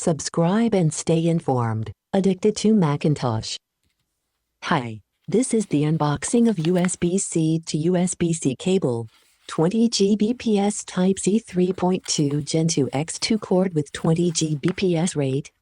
Subscribe and stay informed. Addicted to Macintosh. Hi, this is the unboxing of USB-C to USB-C cable. 20 Gbps Type-C 3.2 Gen2x2 cord with 20 Gbps rate.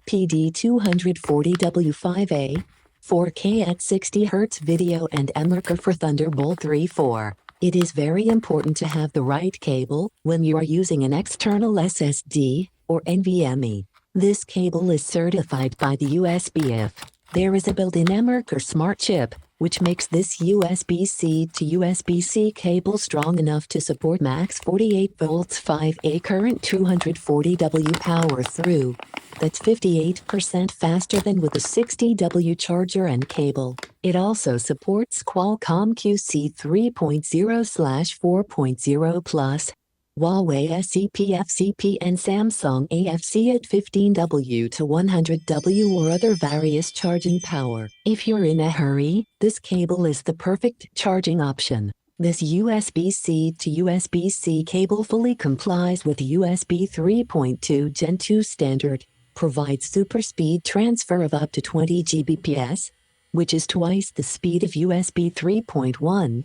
PD240W5A. 4K at 60 Hz video and eMarker for Thunderbolt 3.4. It is very important to have the right cable when you are using an external SSD or NVMe. This cable is certified by the USBF. There is a built-in eMarker smart chip, which makes this USB-C to USB-C cable strong enough to support max 48 volts 5A current 240W power through. That's 58% faster than with a 60W charger and cable. It also supports Qualcomm QC 3.0/4.0 Plus, Huawei SCP-FCP and Samsung AFC at 15W to 100W or other various charging power. If you're in a hurry, this cable is the perfect charging option. This USB-C to USB-C cable fully complies with USB 3.2 Gen2 standard, provides super speed transfer of up to 20 Gbps, which is twice the speed of USB 3.1.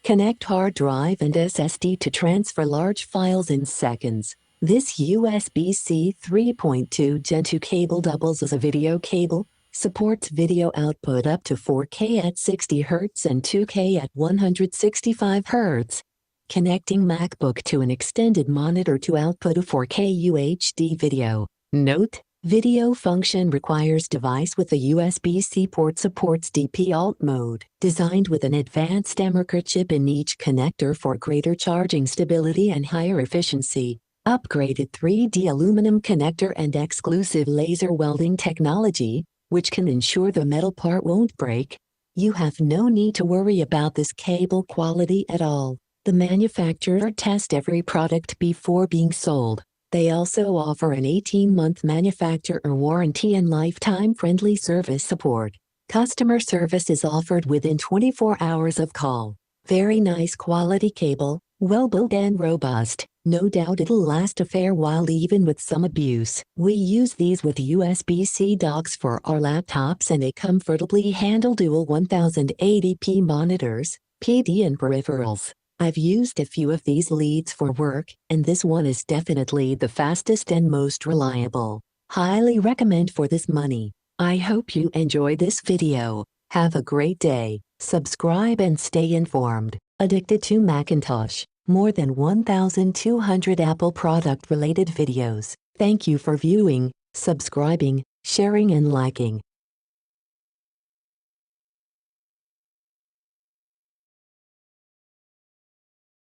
Connect hard drive and SSD to transfer large files in seconds. This USB-C 3.2 Gen2 cable doubles as a video cable, supports video output up to 4K at 60 Hz and 2K at 165 Hz. Connecting MacBook to an extended monitor to output a 4K UHD video. Note: video function requires device with a USB-C port supports DP alt mode. Designed with an advanced eMarker chip in each connector for greater charging stability and higher efficiency. Upgraded 3D aluminum connector and exclusive laser welding technology, which can ensure the metal part won't break. You have no need to worry about this cable quality at all. The manufacturer tests every product before being sold. They also offer an 18-month manufacturer warranty and lifetime-friendly service support. Customer service is offered within 24 hours of call. Very nice quality cable, well-built and robust. No doubt it'll last a fair while even with some abuse. We use these with USB-C docks for our laptops and they comfortably handle dual 1080p monitors, PD and peripherals. I've used a few of these leads for work, and this one is definitely the fastest and most reliable. Highly recommend for this money. I hope you enjoyed this video. Have a great day. Subscribe and stay informed. Addicted to Macintosh. More than 1,200 Apple product related videos. Thank you for viewing, subscribing, sharing and liking.